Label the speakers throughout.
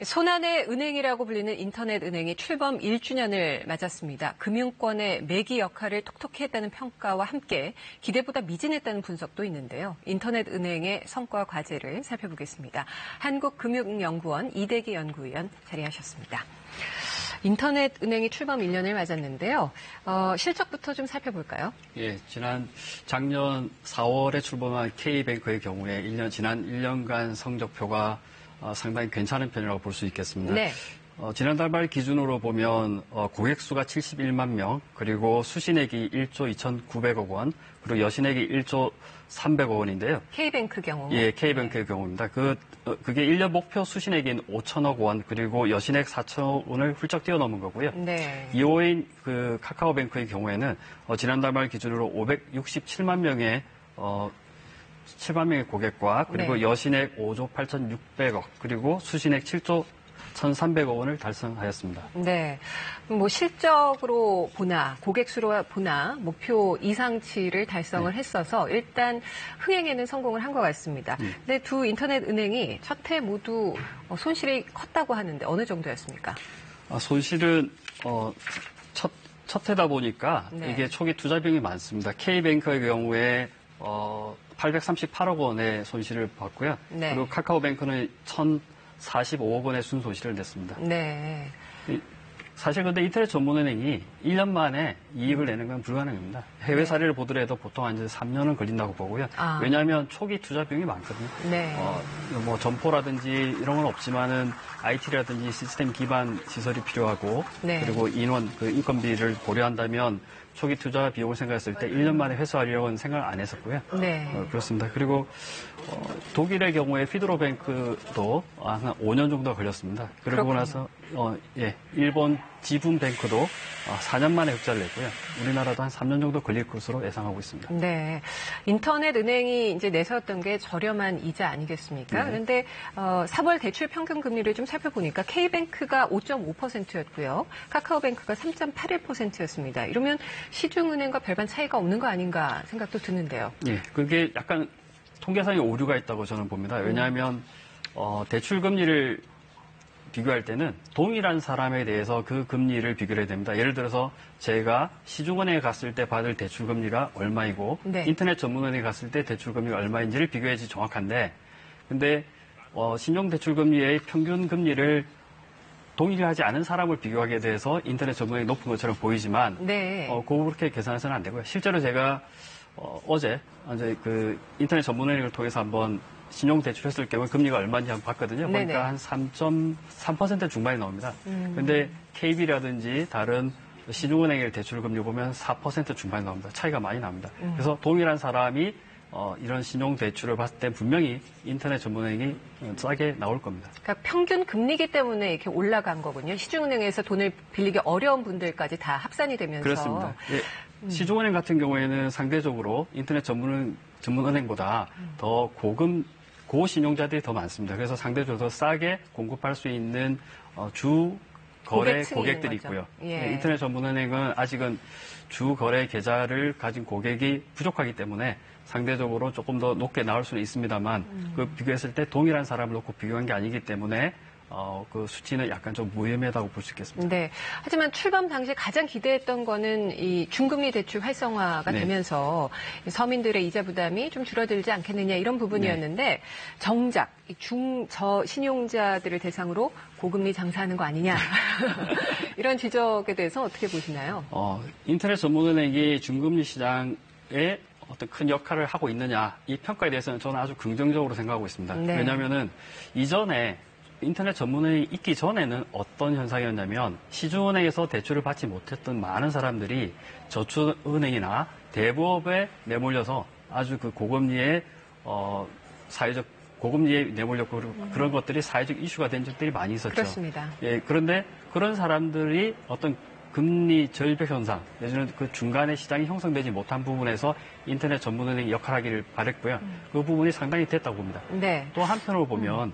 Speaker 1: 손안의 은행이라고 불리는 인터넷 은행이 출범 1주년을 맞았습니다. 금융권의 매기 역할을 톡톡히 했다는 평가와 함께 기대보다 미진했다는 분석도 있는데요. 인터넷 은행의 성과 과제를 살펴보겠습니다. 한국금융연구원 이대기 연구위원 자리하셨습니다. 인터넷 은행이 출범 1년을 맞았는데요. 실적부터 좀 살펴볼까요?
Speaker 2: 예, 작년 4월에 출범한 K뱅크의 경우에 지난 1년간 성적표가 상당히 괜찮은 편이라고 볼 수 있겠습니다.
Speaker 1: 네.
Speaker 2: 지난달 말 기준으로 보면 고객 수가 71만 명, 그리고 수신액이 1조 2,900억 원, 그리고 여신액이 1조 300억 원인데요.
Speaker 1: K뱅크 경우.
Speaker 2: 예, K뱅크의 경우입니다. 그게 1년 목표 수신액인 5천억 원, 그리고 여신액 4천억 원을 훌쩍 뛰어넘은 거고요.
Speaker 1: 네.
Speaker 2: 2호인 카카오뱅크의 경우에는 지난달 말 기준으로 567만 명의 7만 명의 고객과 그리고
Speaker 1: 네.
Speaker 2: 여신액 5조 8,600억, 그리고 수신액 7조 1,300억 원을 달성하였습니다.
Speaker 1: 네. 실적으로 보나 고객 수로 보나 목표 이상치를 달성을 했어서 일단 흥행에는 성공을 한 것 같습니다. 근데 두 인터넷 은행이 첫 해 모두 손실이 컸다고 하는데 어느 정도였습니까?
Speaker 2: 손실은 첫 해다 보니까
Speaker 1: 네.
Speaker 2: 이게 초기 투자 비용이 많습니다. K뱅크의 경우에 838억 원의 손실을 봤고요.
Speaker 1: 네.
Speaker 2: 그리고 카카오뱅크는 1,045억 원의 순손실을 냈습니다.
Speaker 1: 네.
Speaker 2: 사실 근데 인터넷 전문은행이 1년 만에 이익을 내는 건 불가능합니다. 해외 사례를 보더라도 보통 한 3년은 걸린다고 보고요. 왜냐하면 초기 투자 비용이 많거든요.
Speaker 1: 네.
Speaker 2: 점포라든지 이런 건 없지만은 IT라든지 시스템 기반 시설이 필요하고
Speaker 1: 네.
Speaker 2: 그리고 인건비를 고려한다면 초기 투자 비용을 생각했을 때 1년 만에 회수하려고는 생각을 안 했었고요.
Speaker 1: 네.
Speaker 2: 그렇습니다. 그리고 독일의 경우에 피드로뱅크도 한 5년 정도 걸렸습니다. 그러고 나서 일본 지분뱅크도 4년 만에 흑자를 냈고요. 우리나라도 한 3년 정도 걸릴 것으로 예상하고 있습니다.
Speaker 1: 네. 인터넷 은행이 이제 내세웠던 게 저렴한 이자 아니겠습니까?
Speaker 2: 네.
Speaker 1: 그런데 3월 대출 평균 금리를 좀 살펴보니까 K뱅크가 5.5%였고요. 카카오뱅크가 3.81%였습니다. 이러면 시중은행과 별반 차이가 없는 거 아닌가 생각도 드는데요.
Speaker 2: 예, 그게 약간 통계상의 오류가 있다고 저는 봅니다. 왜냐하면 대출 금리를 비교할 때는 동일한 사람에 대해서 그 금리를 비교해야 됩니다. 예를 들어서 제가 시중은행에 갔을 때 받을 대출 금리가 얼마이고
Speaker 1: 네.
Speaker 2: 인터넷 전문은행에 갔을 때 대출 금리가 얼마인지를 비교해야지 정확한데, 근데 신용 대출 금리의 평균 금리를 동일하지 않은 사람을 비교하게 돼서 인터넷 전문은행이 높은 것처럼 보이지만
Speaker 1: 네.
Speaker 2: 그렇게 계산해서는 안 되고요. 실제로 제가 어제 인터넷 전문은행을 통해서 한번 신용 대출했을 경우에 금리가 얼마인지 한번 봤거든요.
Speaker 1: 네네.
Speaker 2: 보니까 한 3.3% 중반이 나옵니다. 근데 KB라든지 다른 시중은행의 대출 금리 보면 4% 중반이 나옵니다. 차이가 많이 납니다. 그래서 동일한 사람이 이런 신용 대출을 봤을 때 분명히 인터넷 전문은행이 싸게 나올 겁니다.
Speaker 1: 그러니까 평균 금리기 때문에 이렇게 올라간 거군요. 시중은행에서 돈을 빌리기 어려운 분들까지 다 합산이 되면서.
Speaker 2: 그렇습니다. 예, 시중은행 같은 경우에는 상대적으로 인터넷 전문은행보다 더 고신용자들이 더 많습니다. 그래서 상대적으로 더 싸게 공급할 수 있는 주 거래 고객들이 있고요.
Speaker 1: 예.
Speaker 2: 인터넷 전문은행은 아직은 주 거래 계좌를 가진 고객이 부족하기 때문에 상대적으로 조금 더 높게 나올 수는 있습니다만 비교했을 때 동일한 사람을 놓고 비교한 게 아니기 때문에 그 수치는 약간 좀 무의미하다고 볼 수 있겠습니다.
Speaker 1: 네. 하지만 출범 당시 가장 기대했던 거는 이 중금리 대출 활성화가
Speaker 2: 네.
Speaker 1: 되면서 서민들의 이자 부담이 좀 줄어들지 않겠느냐 이런 부분이었는데
Speaker 2: 네.
Speaker 1: 정작 중저 신용자들을 대상으로 고금리 장사하는 거 아니냐 이런 지적에 대해서 어떻게 보시나요?
Speaker 2: 인터넷 전문은행이 중금리 시장에 어떤 큰 역할을 하고 있느냐 이 평가에 대해서는 저는 아주 긍정적으로 생각하고 있습니다.
Speaker 1: 네.
Speaker 2: 왜냐하면은 이전에 인터넷 전문은행이 있기 전에는 어떤 현상이었냐면 시중은행에서 대출을 받지 못했던 많은 사람들이 저축은행이나 대부업에 내몰려서 아주 그 고금리에 사회적 고금리에 내몰렸고 그런 것들이 사회적 이슈가 된 적들이 많이 있었죠.
Speaker 1: 그렇습니다.
Speaker 2: 예, 그런데 그런 사람들이 어떤 금리 절벽 현상, 내지는 그 중간에 시장이 형성되지 못한 부분에서 인터넷 전문은행이 역할하기를 바랬고요. 그 부분이 상당히 됐다고 봅니다.
Speaker 1: 네.
Speaker 2: 또 한편으로 보면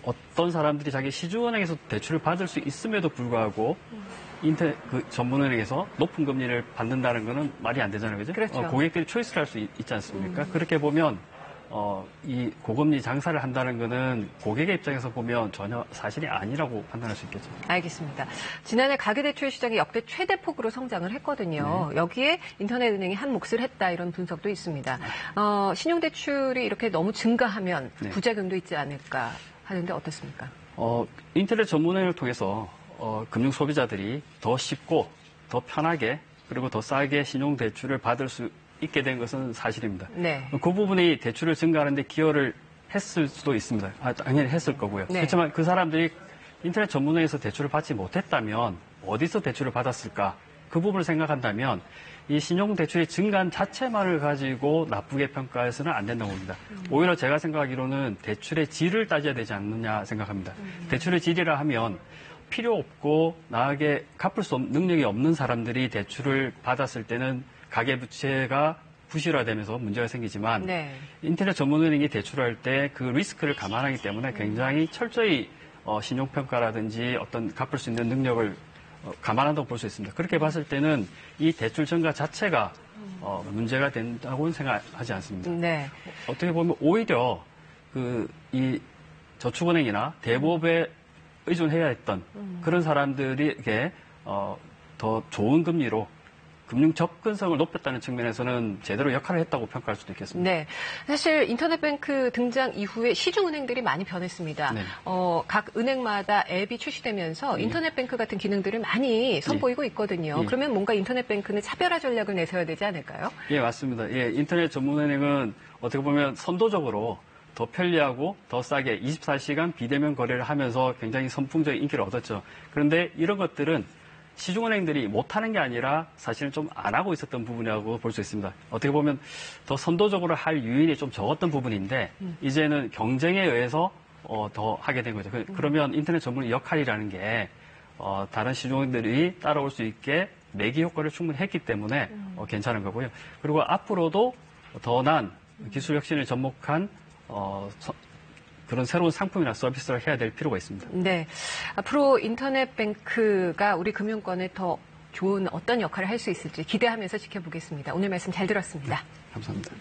Speaker 2: 어떤 사람들이 자기 시중은행에서 대출을 받을 수 있음에도 불구하고 인터넷 전문은행에서 높은 금리를 받는다는 것은 말이 안 되잖아요, 그죠?
Speaker 1: 그렇죠.
Speaker 2: 고객들이 초이스를 할 수 있지 않습니까? 그렇게 보면 이 고금리 장사를 한다는 거는 고객의 입장에서 보면 전혀 사실이 아니라고 판단할 수 있겠죠.
Speaker 1: 알겠습니다. 지난해 가계대출 시장이 역대 최대폭으로 성장을 했거든요.
Speaker 2: 네.
Speaker 1: 여기에 인터넷은행이 한 몫을 했다 이런 분석도 있습니다. 신용대출이 이렇게 너무 증가하면
Speaker 2: 네.
Speaker 1: 부작용도 있지 않을까 하는데 어떻습니까?
Speaker 2: 인터넷 전문은행을 통해서 금융 소비자들이 더 쉽고 더 편하게 그리고 더 싸게 신용대출을 받을 수 있게 된 것은 사실입니다.
Speaker 1: 네.
Speaker 2: 그 부분이 대출을 증가하는데 기여를 했을 수도 있습니다. 당연히 했을 거고요.
Speaker 1: 네.
Speaker 2: 그렇지만 그 사람들이 인터넷 전문은행에서 대출을 받지 못했다면 어디서 대출을 받았을까? 그 부분을 생각한다면 이 신용대출이 증가한 자체만을 가지고 나쁘게 평가해서는 안 된다고 봅니다. 오히려 제가 생각하기로는 대출의 질을 따져야 되지 않느냐 생각합니다. 대출의 질이라 하면 필요 없고 나에게 갚을 수 없는 능력이 없는 사람들이 대출을 받았을 때는 가계부채가 부실화되면서 문제가 생기지만
Speaker 1: 네.
Speaker 2: 인터넷 전문은행이 대출할 때 그 리스크를 감안하기 때문에 굉장히 철저히 신용평가라든지 어떤 갚을 수 있는 능력을 감안한다고 볼 수 있습니다. 그렇게 봤을 때는 이 대출 증가 자체가 문제가 된다고는 생각하지 않습니다.
Speaker 1: 네.
Speaker 2: 어떻게 보면 오히려 이 저축은행이나 대부업에 의존해야 했던 그런 사람들에게 더 좋은 금리로 금융 접근성을 높였다는 측면에서는 제대로 역할을 했다고 평가할 수도 있겠습니다.
Speaker 1: 네. 사실 인터넷뱅크 등장 이후에 시중은행들이 많이 변했습니다.
Speaker 2: 네.
Speaker 1: 각 은행마다 앱이 출시되면서 인터넷뱅크 같은 기능들을 많이 선보이고 있거든요.
Speaker 2: 예.
Speaker 1: 그러면 뭔가 인터넷뱅크는 차별화 전략을 내세워야 되지 않을까요?
Speaker 2: 예, 맞습니다. 예, 인터넷 전문은행은 어떻게 보면 선도적으로 더 편리하고 더 싸게 24시간 비대면 거래를 하면서 굉장히 선풍적인 인기를 얻었죠. 그런데 이런 것들은 시중은행들이 못하는 게 아니라 사실은 좀 안 하고 있었던 부분이라고 볼 수 있습니다. 어떻게 보면 더 선도적으로 할 유인이 좀 적었던 부분인데 이제는 경쟁에 의해서 더 하게 된 거죠. 그러면 인터넷 전문의 역할이라는 게 다른 시중은행들이 따라올 수 있게 매기 효과를 충분히 했기 때문에 괜찮은 거고요. 그리고 앞으로도 더 나은 기술 혁신을 접목한 그런 새로운 상품이나 서비스를 해야 될 필요가 있습니다.
Speaker 1: 네. 앞으로 인터넷뱅크가 우리 금융권에 더 좋은 어떤 역할을 할 수 있을지 기대하면서 지켜보겠습니다. 오늘 말씀 잘 들었습니다.
Speaker 2: 감사합니다.